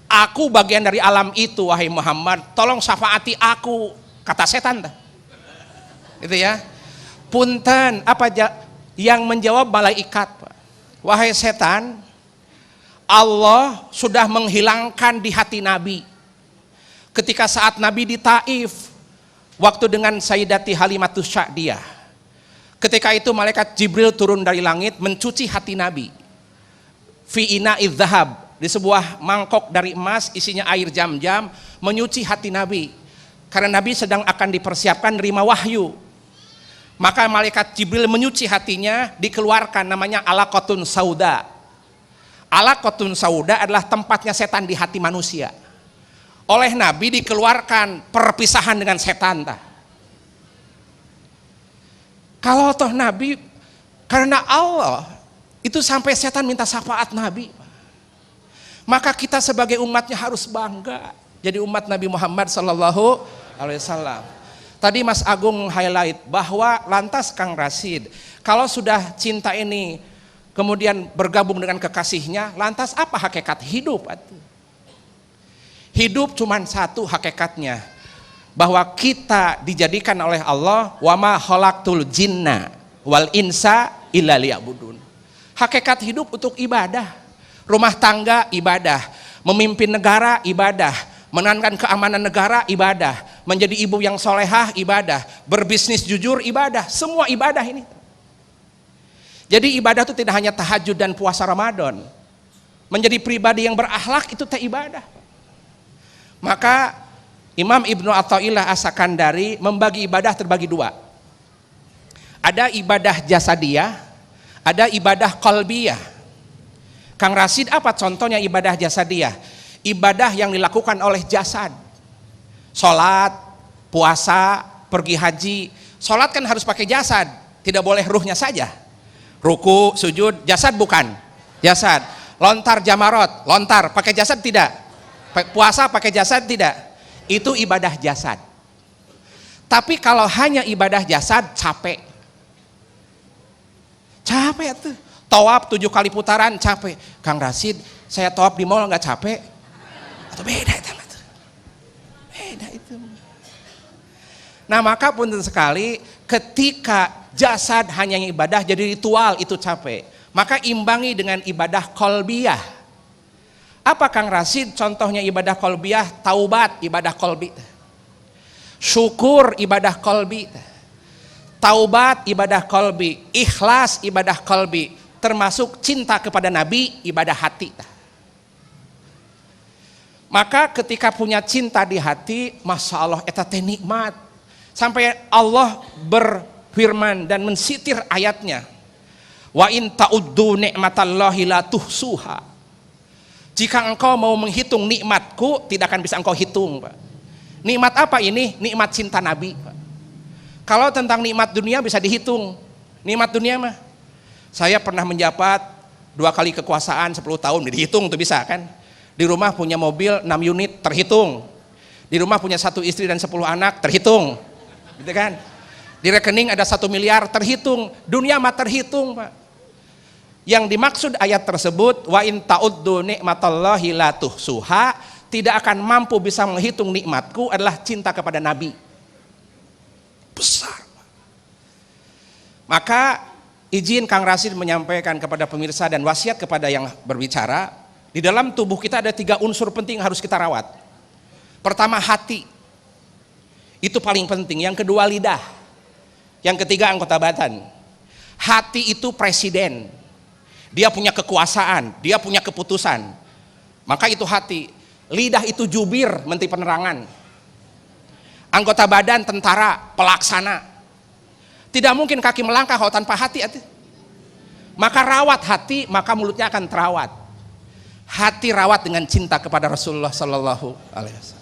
Aku bagian dari alam itu, wahai Muhammad. Tolong syafaati aku. Kata setan. Gitu ya. Punten, apa yang menjawab malaikat. Wahai setan, Allah sudah menghilangkan di hati Nabi. Ketika saat Nabi di Taif, waktu dengan Sayyidati Halimatus Sya'diyah. Ketika itu malaikat Jibril turun dari langit mencuci hati Nabi. Fi ina'idz dzahab, di sebuah mangkok dari emas isinya air jam-jam, menyuci hati Nabi. Karena Nabi sedang akan dipersiapkan nerima wahyu. Maka malaikat Jibril menyuci hatinya, dikeluarkan namanya alaqatun sauda. Alaqatun sauda adalah tempatnya setan di hati manusia. Oleh Nabi dikeluarkan perpisahan dengan setan. Kalau toh Nabi, karena Allah, itu sampai setan minta syafaat Nabi. Maka kita sebagai umatnya harus bangga. Jadi umat Nabi Muhammad sallallahu alaihi wasallam. Tadi Mas Agung highlight bahwa lantas Kang Rasid, kalau sudah cinta ini kemudian bergabung dengan kekasihnya, lantas apa hakikat hidup? Hidup cuma satu hakikatnya, bahwa kita dijadikan oleh Allah wa ma khalaqtul jinna wal insa illa liya'budun. Hakikat hidup untuk ibadah. Rumah tangga ibadah, memimpin negara ibadah, menanamkan keamanan negara ibadah, menjadi ibu yang solehah ibadah, berbisnis jujur ibadah, semua ibadah ini. Jadi ibadah itu tidak hanya tahajud dan puasa Ramadan. Menjadi pribadi yang berakhlak itu teh ibadah. Maka Imam Ibnu Athaillah As-Sakandari membagi ibadah terbagi dua. Ada ibadah jasadiyah, ada ibadah qalbiyah. Kang Rasid, apa contohnya ibadah jasadiyah? Ibadah yang dilakukan oleh jasad. Sholat, puasa, pergi haji. Sholat kan harus pakai jasad, tidak boleh ruhnya saja. Ruku, sujud, jasad bukan? Jasad. Lontar jamarot, lontar, pakai jasad tidak? Puasa pakai jasad tidak? Itu ibadah jasad. Tapi kalau hanya ibadah jasad, capek. Capek tuh. Tawaf 7 kali putaran, capek. Kang Rasid, saya tawaf di mall nggak capek? Atau beda itu? Beda itu. Nah maka punten sekali, ketika jasad hanya ibadah jadi ritual, itu capek. Maka imbangi dengan ibadah qalbiyah. Apa Kang Rasid contohnya ibadah qalbiyah? Taubat ibadah qalbi. Syukur ibadah qalbi. Taubat ibadah qalbi. Ikhlas ibadah qalbi. Termasuk cinta kepada Nabi ibadah hati. Maka ketika punya cinta di hati, Masya Allah, eta teh nikmat. Sampai Allah berfirman dan mensitir ayatnya. Wa in ta'uddu ni'matallahi la tuhsuha. Jika engkau mau menghitung nikmatku, tidak akan bisa engkau hitung, Pak. Nikmat apa ini? Nikmat cinta Nabi, Pak. Kalau tentang nikmat dunia bisa dihitung. Nikmat dunia mah, saya pernah menjabat 2 kali kekuasaan 10 tahun, dihitung tuh bisa kan. Di rumah punya mobil 6 unit, terhitung. Di rumah punya 1 istri dan 10 anak, terhitung. Gitu kan? Di rekening ada 1 miliar, terhitung. Dunia mah terhitung, Pak. Yang dimaksud ayat tersebut, wa in ta'uddu ni'matallahi la tuhsuha, tidak akan mampu bisa menghitung nikmatku, adalah cinta kepada Nabi. Besar, Pak. Maka izin Kang Rasid menyampaikan kepada pemirsa dan wasiat kepada yang berbicara. Di dalam tubuh kita ada 3 unsur penting yang harus kita rawat. Pertama, hati. Itu paling penting. Yang kedua, lidah. Yang ketiga, anggota badan. Hati itu presiden. Dia punya kekuasaan, dia punya keputusan. Maka itu hati. Lidah itu jubir, menteri penerangan. Anggota badan, tentara, pelaksana. Tidak mungkin kaki melangkah kalau tanpa hati. Maka rawat hati, maka mulutnya akan terawat. Hati rawat dengan cinta kepada Rasulullah Sallallahu Alaihi Wasallam.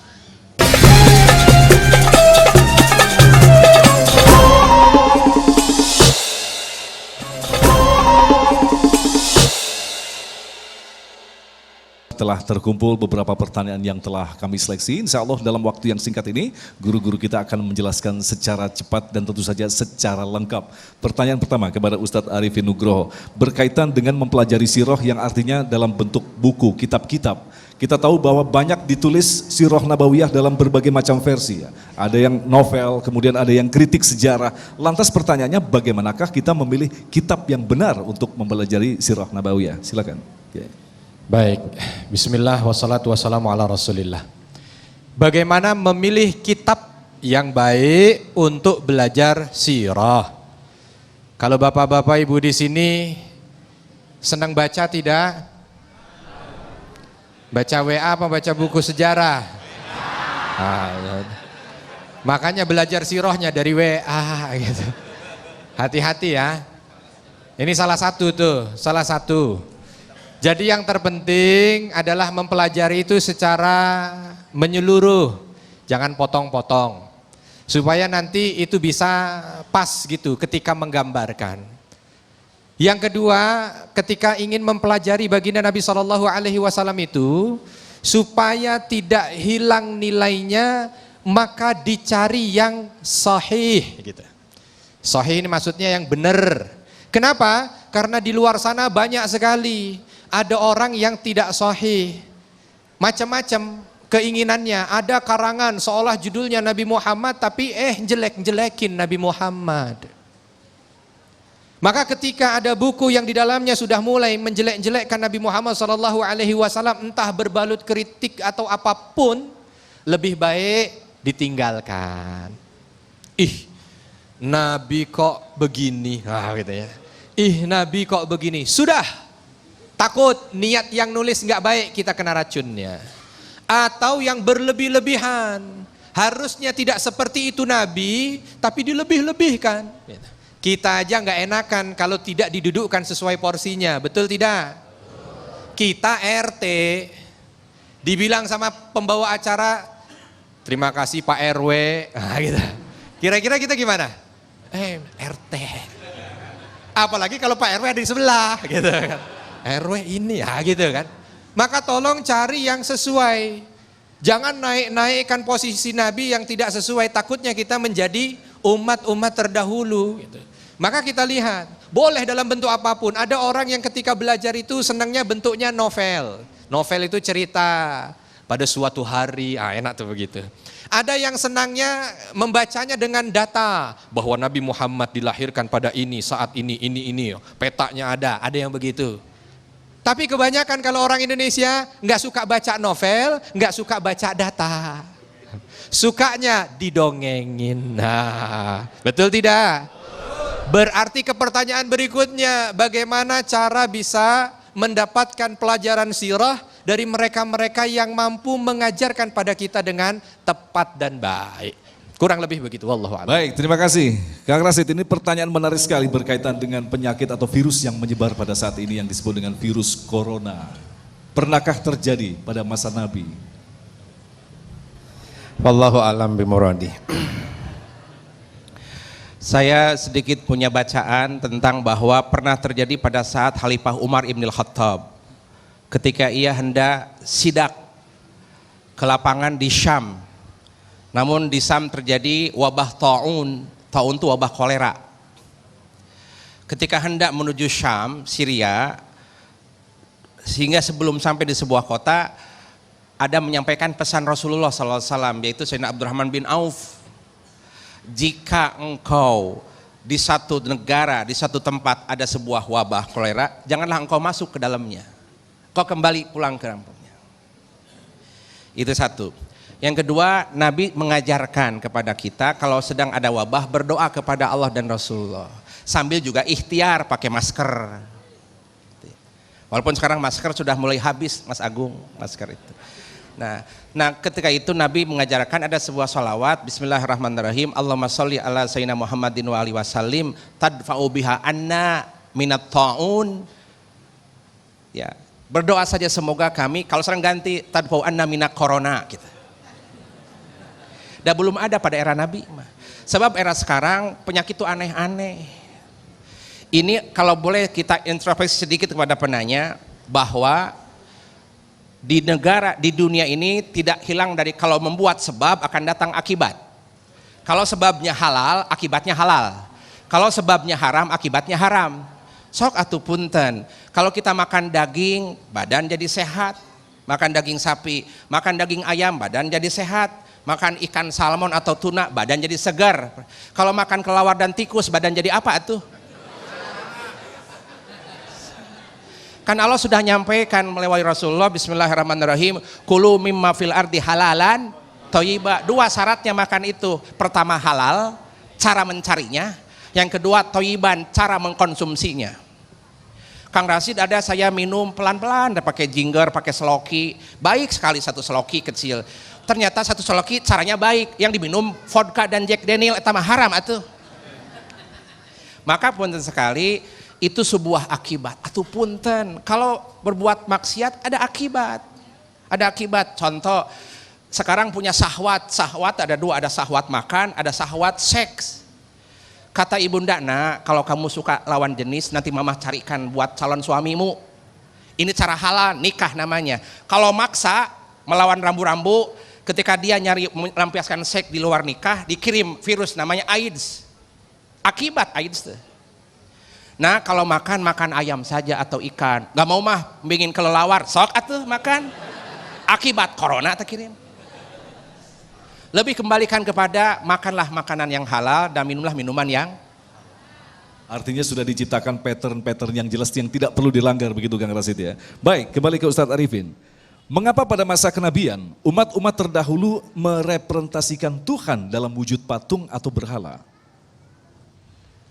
Telah terkumpul beberapa pertanyaan yang telah kami seleksi. Insya Allah dalam waktu yang singkat ini, guru-guru kita akan menjelaskan secara cepat dan tentu saja secara lengkap. Pertanyaan pertama kepada Ustadz Arifin Nugroho, berkaitan dengan mempelajari sirah yang artinya dalam bentuk buku, kitab-kitab. Kita tahu bahwa banyak ditulis sirah nabawiyah dalam berbagai macam versi. Ada yang novel, kemudian ada yang kritik sejarah. Lantas pertanyaannya, bagaimanakah kita memilih kitab yang benar untuk mempelajari sirah nabawiyah? Silakan. Okay. Baik, bismillah wassalatu wassalamu ala rasulillah. Bagaimana memilih kitab yang baik untuk belajar sirah? Kalau bapak-bapak ibu di sini senang baca tidak? Baca WA apa baca buku sejarah? Makanya belajar sirahnya dari WA gitu. Hati-hati ya. Ini salah satu tuh, salah satu. Jadi yang terpenting adalah mempelajari itu secara menyeluruh, jangan potong-potong, supaya nanti itu bisa pas gitu ketika menggambarkan. Yang kedua, ketika ingin mempelajari baginda Nabi SAW itu, supaya tidak hilang nilainya, maka dicari yang sahih. Gitu. Sahih ini maksudnya yang benar. Kenapa? Karena di luar sana banyak sekali. Ada orang yang tidak sahih, macam-macam keinginannya. Ada karangan seolah judulnya Nabi Muhammad, tapi jelek-jelekin Nabi Muhammad. Maka ketika ada buku yang di dalamnya sudah mulai menjelek-jelekkan Nabi Muhammad SAW, entah berbalut kritik atau apapun, lebih baik ditinggalkan. Nabi kok begini, gitu ya. Nabi kok begini, sudah. Takut niat yang nulis nggak baik, kita kena racunnya. Atau yang berlebih-lebihan, harusnya tidak seperti itu Nabi, tapi dilebih-lebihkan. Kita aja nggak enakan kalau tidak didudukkan sesuai porsinya, betul tidak? Kita RT, dibilang sama pembawa acara, terima kasih Pak RW, nah, gitu. Kira-kira kita gimana? RT. Apalagi kalau Pak RW ada di sebelah, gitu kan. RW ini ya, gitu kan. Maka tolong cari yang sesuai. Jangan naik-naikkan posisi Nabi yang tidak sesuai, takutnya kita menjadi umat-umat terdahulu. Gitu. Maka kita lihat, boleh dalam bentuk apapun. Ada orang yang ketika belajar itu senangnya bentuknya novel. Novel itu cerita pada suatu hari, enak tuh begitu. Ada yang senangnya membacanya dengan data, bahwa Nabi Muhammad dilahirkan pada ini, saat ini, petanya ada yang begitu. Tapi kebanyakan kalau orang Indonesia nggak suka baca novel, nggak suka baca data. Sukanya didongengin. Nah, betul tidak? Berarti ke pertanyaan berikutnya, bagaimana cara bisa mendapatkan pelajaran sirah dari mereka-mereka yang mampu mengajarkan pada kita dengan tepat dan baik. Kurang lebih begitu, wallahu a'lam. Baik, terima kasih. Kang Rasid, ini pertanyaan menarik sekali berkaitan dengan penyakit atau virus yang menyebar pada saat ini yang disebut dengan virus corona. Pernahkah terjadi pada masa Nabi? Wallahu a'lam bimuradi. Saya sedikit punya bacaan tentang bahwa pernah terjadi pada saat Khalifah Umar Ibn Khattab. Ketika ia hendak sidak ke lapangan di Syam. Namun di Syam terjadi wabah ta'un. Ta'un itu wabah kolera. Ketika hendak menuju Syam, Syria, sehingga sebelum sampai di sebuah kota, ada menyampaikan pesan Rasulullah SAW, yaitu Sayyidina Abdurrahman bin Auf. Jika engkau di satu negara, di satu tempat ada sebuah wabah kolera, janganlah engkau masuk ke dalamnya. Kau kembali pulang ke kampungnya. Itu satu. Yang kedua, Nabi mengajarkan kepada kita kalau sedang ada wabah berdoa kepada Allah dan Rasulullah. Sambil juga ikhtiar pakai masker. Walaupun sekarang masker sudah mulai habis, Mas Agung, masker itu. Nah, ketika itu Nabi mengajarkan ada sebuah salawat, Bismillahirrahmanirrahim, Allahumma sholli ala sayyidina Muhammadin wa alihi wasallim, tadfa'u biha anna minat ta'un. Ya, berdoa saja semoga kami, kalau sekarang ganti tadfa'u anna minat corona gitu. Dan belum ada pada era Nabi. Sebab era sekarang penyakit itu aneh-aneh. Ini kalau boleh kita introspeksi sedikit kepada penanya, bahwa di negara, di dunia ini tidak hilang dari kalau membuat sebab akan datang akibat. Kalau sebabnya halal, akibatnya halal. Kalau sebabnya haram, akibatnya haram. Sok atuh punten, kalau kita makan daging, badan jadi sehat. Makan daging sapi, makan daging ayam, badan jadi sehat. Makan ikan salmon atau tuna, badan jadi segar. Kalau makan kelawar dan tikus, badan jadi apa atuh? Kan Allah sudah nyampaikan melalui Rasulullah, Bismillahirrahmanirrahim, kulu mimma fil ardi halalan thayyiba. Dua syaratnya makan itu. Pertama halal, cara mencarinya. Yang kedua thayyiban, cara mengkonsumsinya. Kang Rasid, ada saya minum pelan-pelan, pakai ginger, pakai seloki. Baik sekali satu seloki kecil. Ternyata satu seloki caranya baik. Yang diminum vodka dan Jack Daniel, itu mah haram atuh. Maka punten sekali, itu sebuah akibat. Atuh punten, kalau berbuat maksiat ada akibat. Ada akibat. Contoh, sekarang punya syahwat. Syahwat ada dua, ada syahwat makan, ada syahwat seks. Kata ibunda, nak, kalau kamu suka lawan jenis, nanti mama carikan buat calon suamimu. Ini cara halal, nikah namanya. Kalau maksa melawan rambu-rambu, ketika dia nyari melampiaskan seks di luar nikah, dikirim virus namanya AIDS. Akibat AIDS tuh. Nah, kalau makan ayam saja atau ikan. Gak mau mah bikin kelelawar, sok atuh makan. Akibat corona terkirim. Lebih kembalikan kepada makanlah makanan yang halal dan minumlah minuman yang. Artinya sudah diciptakan pattern-pattern yang jelas yang tidak perlu dilanggar begitu Kang Rasid ya. Baik, kembali ke Ustadz Arifin. Mengapa pada masa kenabian umat-umat terdahulu merepresentasikan Tuhan dalam wujud patung atau berhala?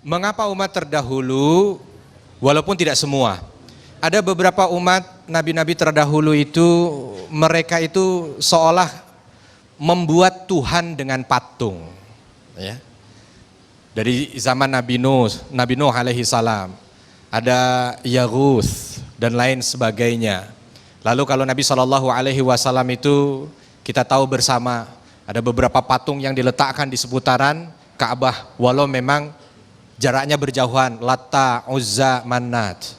Mengapa umat terdahulu, walaupun tidak semua, ada beberapa umat nabi-nabi terdahulu itu, mereka itu seolah membuat Tuhan dengan patung, ya. Dari zaman Nabi Nuh alaihi salam. Ada Yaguth dan lain sebagainya. Lalu kalau Nabi Shallallahu Alaihi Wasallam itu kita tahu bersama ada beberapa patung yang diletakkan di seputaran Ka'bah, walau memang jaraknya berjauhan, Latta, Uzza, Manat.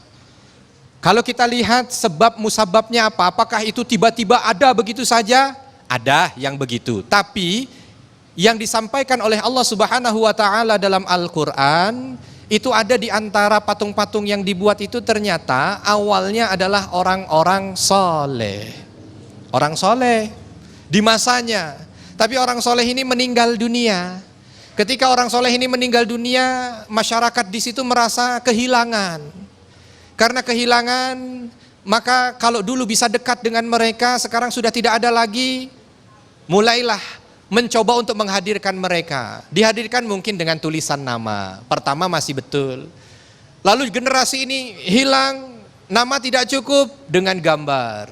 Kalau kita lihat sebab musababnya apa? Apakah itu tiba-tiba ada begitu saja? Ada yang begitu. Tapi yang disampaikan oleh Allah Subhanahu wa taala dalam Al-Qur'an itu ada di antara patung-patung yang dibuat itu ternyata awalnya adalah orang-orang soleh. Orang soleh di masanya. Tapi orang soleh ini meninggal dunia. Ketika orang soleh ini meninggal dunia, masyarakat di situ merasa kehilangan. Karena kehilangan, maka kalau dulu bisa dekat dengan mereka, sekarang sudah tidak ada lagi. Mulailah mencoba untuk menghadirkan mereka. Dihadirkan mungkin dengan tulisan nama. Pertama masih betul. Lalu generasi ini hilang, nama tidak cukup dengan gambar.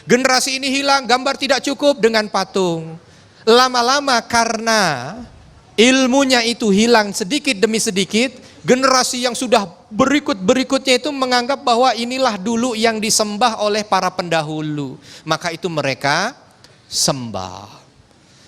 Generasi ini hilang, gambar tidak cukup dengan patung. Lama-lama karena ilmunya itu hilang sedikit demi sedikit, generasi yang sudah berikut-berikutnya itu menganggap bahwa inilah dulu yang disembah oleh para pendahulu. Maka itu mereka sembah.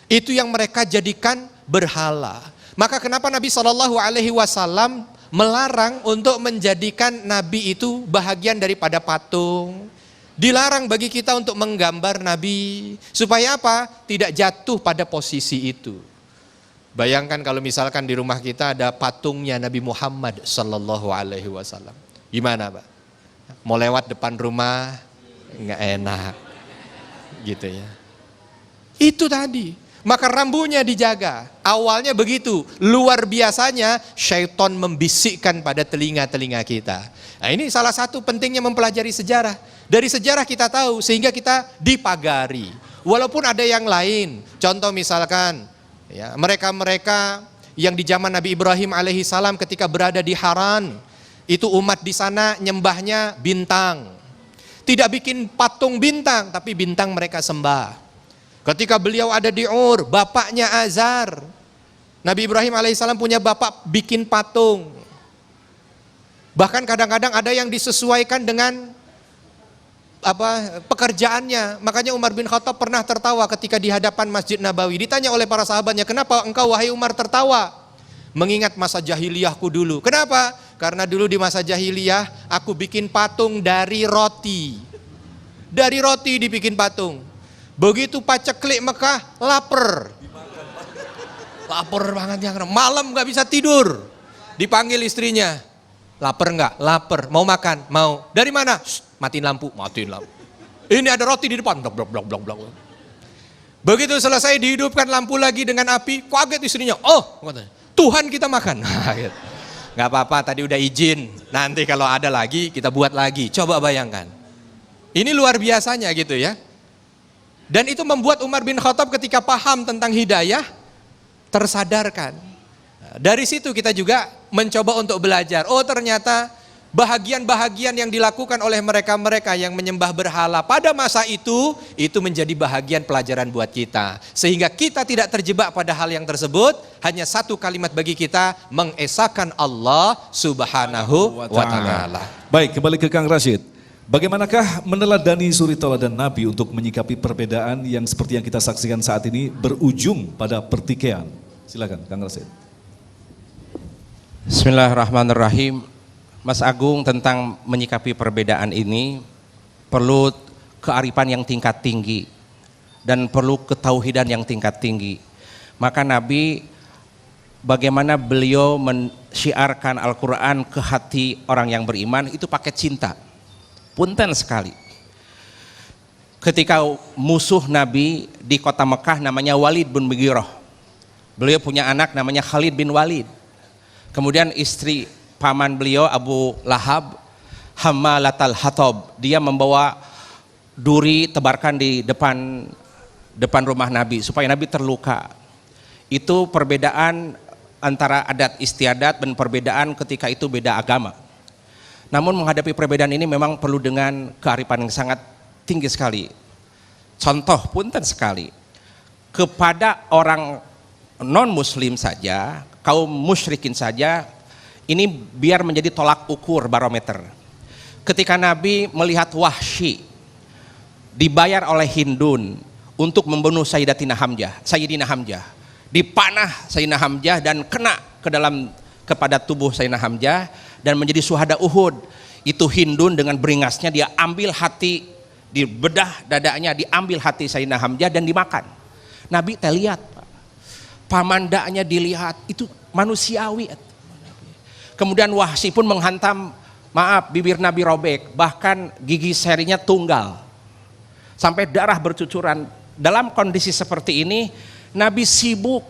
Itu yang mereka jadikan berhala. Maka kenapa Nabi Shallallahu Alaihi Wasallam melarang untuk menjadikan Nabi itu bahagian daripada patung. Dilarang bagi kita untuk menggambar Nabi. Supaya apa? Tidak jatuh pada posisi itu. Bayangkan kalau misalkan di rumah kita ada patungnya Nabi Muhammad Shallallahu Alaihi Wasallam. Gimana Pak? Mau lewat depan rumah nggak enak, gitu ya. Itu tadi. Maka rambunya dijaga. Awalnya begitu. Luar biasanya syaitan membisikkan pada telinga-telinga kita. Nah ini salah satu pentingnya mempelajari sejarah. Dari sejarah kita tahu sehingga kita dipagari. Walaupun ada yang lain. Contoh misalkan ya, mereka-mereka yang di zaman Nabi Ibrahim alaihi salam ketika berada di Haran. Itu umat di sana nyembahnya bintang. Tidak bikin patung bintang, tapi bintang mereka sembah. Ketika beliau ada di Ur, bapaknya Azar. Nabi Ibrahim alaihissalam punya bapak bikin patung. Bahkan kadang-kadang ada yang disesuaikan dengan pekerjaannya. Makanya Umar bin Khattab pernah tertawa ketika di hadapan Masjid Nabawi. Ditanya oleh para sahabatnya, kenapa engkau wahai Umar tertawa? Mengingat masa jahiliyahku dulu. Kenapa? Karena dulu di masa jahiliyah aku bikin patung dari roti. Dari roti dibikin patung. Begitu paceklik Mekah, lapar. Lapar banget ya, malam gak bisa tidur. Dipanggil istrinya, lapar nggak? Lapar. Mau makan? Mau. Dari mana? Matiin lampu. Matiin lampu. Ini ada roti di depan. Blok, blok, blok, blok. Begitu selesai dihidupkan lampu lagi dengan api, kaget istrinya. Oh, Tuhan kita makan. Gak apa-apa, tadi udah izin. Nanti kalau ada lagi kita buat lagi. Coba bayangkan. Ini luar biasanya gitu ya. Dan itu membuat Umar bin Khattab ketika paham tentang hidayah tersadarkan. Dari situ kita juga mencoba untuk belajar. Oh ternyata bahagian-bahagian yang dilakukan oleh mereka-mereka yang menyembah berhala pada masa itu menjadi bahagian pelajaran buat kita. Sehingga kita tidak terjebak pada hal yang tersebut. Hanya satu kalimat bagi kita, mengesahkan Allah Subhanahu wa ta'ala. Baik, kembali ke Kang Rashid. Bagaimanakah meneladani suri tauladan Nabi untuk menyikapi perbedaan yang seperti yang kita saksikan saat ini berujung pada pertikaian? Silakan Kang Rashid. Bismillahirrahmanirrahim. Mas Agung, tentang menyikapi perbedaan ini perlu kearifan yang tingkat tinggi dan perlu ketauhidan yang tingkat tinggi. Maka Nabi, bagaimana beliau mensyiarkan Al-Quran ke hati orang yang beriman itu pakai cinta. Punten sekali. Ketika musuh Nabi di kota Mekah namanya Walid bin Mughirah. Beliau punya anak namanya Khalid bin Walid. Kemudian istri paman beliau Abu Lahab, Hammalatal Hatab. Dia membawa duri tebarkan di depan rumah Nabi supaya Nabi terluka. Itu perbedaan antara adat istiadat dan perbedaan ketika itu beda agama. Namun menghadapi perbedaan ini memang perlu dengan kearifan yang sangat tinggi sekali. Contoh punten sekali. Kepada orang non muslim saja, kaum musyrikin saja, ini biar menjadi tolak ukur barometer. Ketika Nabi melihat Wahsy dibayar oleh Hindun untuk membunuh Sayyidina Hamzah, dipanah Sayyidina Hamzah dan kena kepada tubuh Sayyidina Hamzah dan menjadi syuhada Uhud. Itu Hindun dengan beringasnya dia ambil hati, dibedah dadanya, diambil hati Sayyidina Hamzah dan dimakan. Nabi teh lihat, pamandanya dilihat, itu manusiawi. Kemudian Wahsy pun menghantam, maaf, bibir Nabi robek, bahkan gigi serinya tunggal sampai darah bercucuran. Dalam kondisi seperti ini Nabi sibuk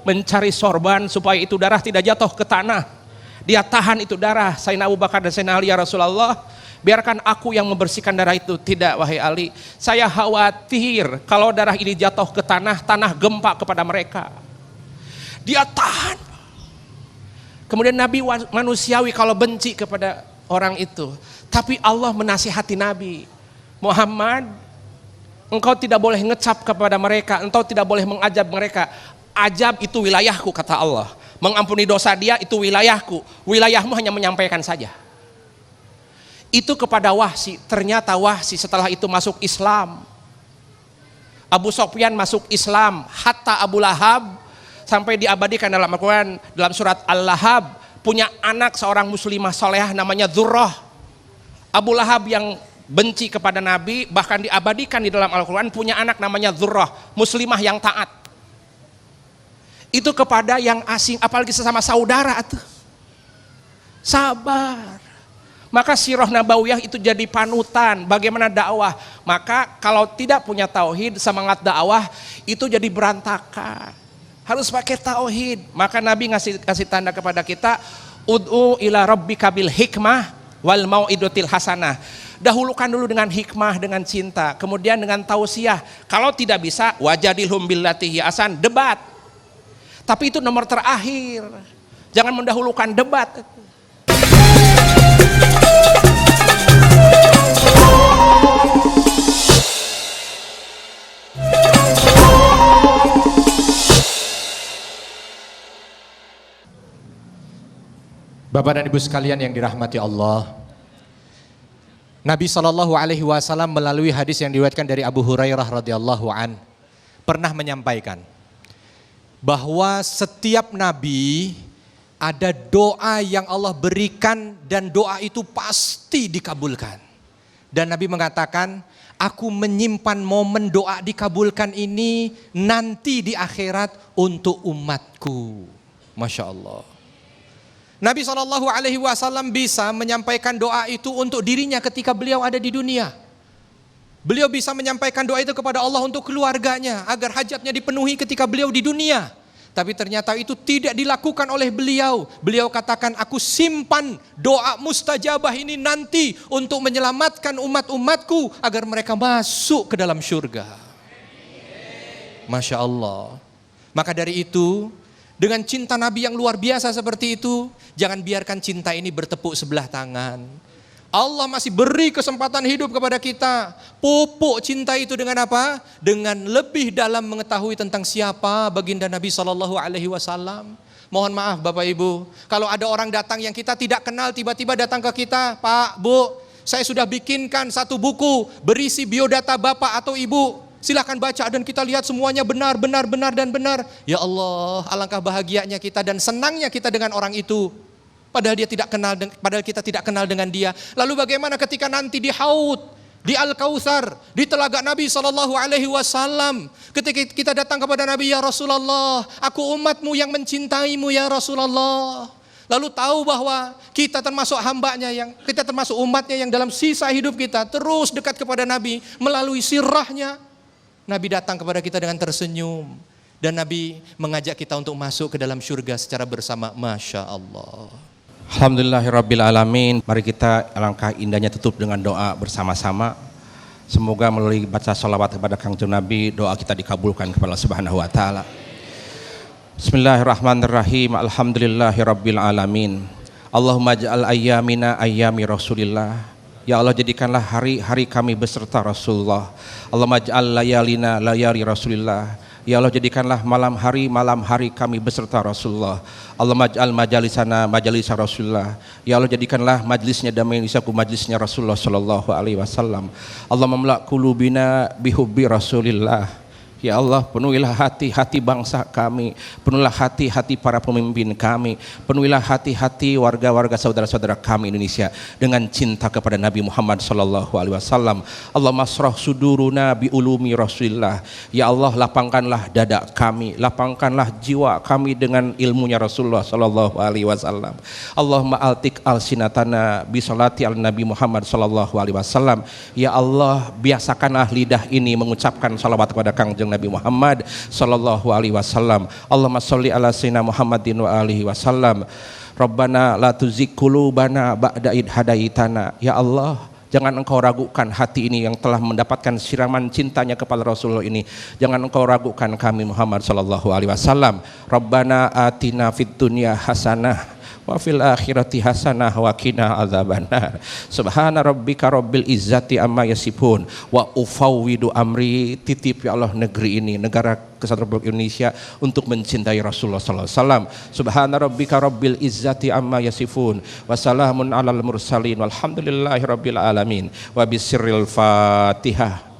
mencari sorban supaya itu darah tidak jatuh ke tanah. Dia tahan itu darah. Sayyidina Abu Bakar dan Sayyidina Ali, ya Rasulullah, biarkan aku yang membersihkan darah itu. Tidak, wahai Ali, saya khawatir kalau darah ini jatuh ke tanah, tanah gempa kepada mereka. Dia tahan. Kemudian Nabi manusiawi kalau benci kepada orang itu, tapi Allah menasihati Nabi, Muhammad, engkau tidak boleh ngecap kepada mereka, engkau tidak boleh mengajab mereka. Ajab itu wilayahku, kata Allah. Mengampuni dosa dia itu wilayahku, wilayahmu hanya menyampaikan saja. Itu kepada Wahsy. Ternyata Wahsy setelah itu masuk Islam. Abu Sufyan masuk Islam, hatta Abu Lahab, sampai diabadikan dalam Al-Quran, dalam surat Al-Lahab, punya anak seorang muslimah solehah namanya Dzurrah. Abu Lahab yang benci kepada Nabi, bahkan diabadikan di dalam Al-Quran, punya anak namanya Dzurrah, muslimah yang taat. Itu kepada yang asing, apalagi sesama saudara tuh. Sabar. Maka sirah nabawiyah itu jadi panutan bagaimana dakwah. Maka kalau tidak punya tauhid, semangat dakwah itu jadi berantakan. Harus pakai tauhid. Maka Nabi kasih tanda kepada kita, ud'u ila rabbika bil hikmah wal mau'idotil hasanah. Dahulukan dulu dengan hikmah, dengan cinta, kemudian dengan tausiah. Kalau tidak bisa, wajadilhum billati hiya ahsan, debat. Tapi itu nomor terakhir. Jangan mendahulukan debat. Bapak dan Ibu sekalian yang dirahmati Allah, Nabi SAW melalui hadis yang diriwayatkan dari Abu Hurairah radhiyallahu an pernah menyampaikan bahwa setiap nabi ada doa yang Allah berikan dan doa itu pasti dikabulkan. Dan Nabi mengatakan, aku menyimpan momen doa dikabulkan ini nanti di akhirat untuk umatku. Masya Allah. Nabi SAW bisa menyampaikan doa itu untuk dirinya ketika beliau ada di dunia. Beliau bisa menyampaikan doa itu kepada Allah untuk keluarganya agar hajatnya dipenuhi ketika beliau di dunia. Tapi ternyata itu tidak dilakukan oleh beliau. Beliau katakan, aku simpan doa mustajabah ini nanti untuk menyelamatkan umat-umatku agar mereka masuk ke dalam surga. Masya Allah. Maka dari itu, dengan cinta Nabi yang luar biasa seperti itu, jangan biarkan cinta ini bertepuk sebelah tangan. Allah masih beri kesempatan hidup kepada kita. Pupuk cinta itu dengan apa? Dengan lebih dalam mengetahui tentang siapa baginda Nabi SAW. Mohon maaf Bapak Ibu, kalau ada orang datang yang kita tidak kenal tiba-tiba datang ke kita, Pak, Bu, saya sudah bikinkan satu buku berisi biodata Bapak atau Ibu. Silahkan baca dan kita lihat semuanya benar. Ya Allah, alangkah bahagianya kita dan senangnya kita dengan orang itu. Padahal kita tidak kenal dengan dia. Lalu bagaimana ketika nanti di Haud, di Al-Kautsar, di telaga Nabi SAW, ketika kita datang kepada Nabi, ya Rasulullah, aku umatmu yang mencintaimu ya Rasulullah. Lalu tahu bahwa kita termasuk hambanya, kita termasuk umatnya yang dalam sisa hidup kita terus dekat kepada Nabi melalui sirahnya. Nabi datang kepada kita dengan tersenyum dan Nabi mengajak kita untuk masuk ke dalam surga secara bersama. Masya Allah. Alhamdulillahirrabbilalamin. Mari kita alangkah indahnya tutup dengan doa bersama-sama. Semoga melalui baca sholawat kepada Kangjeng Nabi, doa kita dikabulkan kepada Allah Subhanahu wa Ta'ala. Bismillahirrahmanirrahim. Alhamdulillahirrabbilalamin. Allahumma ja'al ayyamina ayyami Rasulillah. Ya Allah, jadikanlah hari-hari kami beserta Rasulullah. Allahumma ja'al layalina layali Rasulillah. Ya Allah, jadikanlah malam hari kami beserta Rasulullah. Allah maj'al majalisana majalisa Rasulullah. Ya Allah, jadikanlah majlisnya damai isaku majlisnya Rasulullah sallallahu alaihi wasallam. Allah memla qulubina bihubbi Rasulillah. Ya Allah, penuhilah hati-hati bangsa kami, penuhilah hati-hati para pemimpin kami, penuhilah hati-hati warga-warga saudara-saudara kami Indonesia dengan cinta kepada Nabi Muhammad sallallahu alaihi wasallam. Allah masrah suduruna bi ulumi Rasulillah. Ya Allah, lapangkanlah dada kami, lapangkanlah jiwa kami dengan ilmunya Rasulullah sallallahu alaihi wasallam. Allahumma altik alsinatana bi salati al Nabi Muhammad sallallahu alaihi wasallam. Ya Allah, biasakanlah lidah ini mengucapkan salawat kepada Kangjeng Nabi Muhammad sallallahu alaihi wasallam. Allahumma sholli ala sayyidina Muhammadin wa alihi wasallam. Rabbana la tuzigh qulubana ba'da id hadaitana. Ya Allah, jangan engkau ragukan hati ini yang telah mendapatkan siraman cintanya kepada Rasulullah ini. Jangan engkau ragukan kami Muhammad sallallahu alaihi wasallam. Rabbana atina fid dunya hasanah wa fil akhirati hasanah wa qina adzabannar. Subhana rabbika rabbil izzati amma yasifun wa ufawwidu amri. Titip ya Allah negeri ini, negara Kesatuan Republik Indonesia, untuk mencintai Rasulullah sallallahu alaihi wasallam. Subhana rabbika rabbil izzati amma yasifun wa salamun alal mursalin walhamdulillahi rabbil alamin. Wa bisirril Fatihah.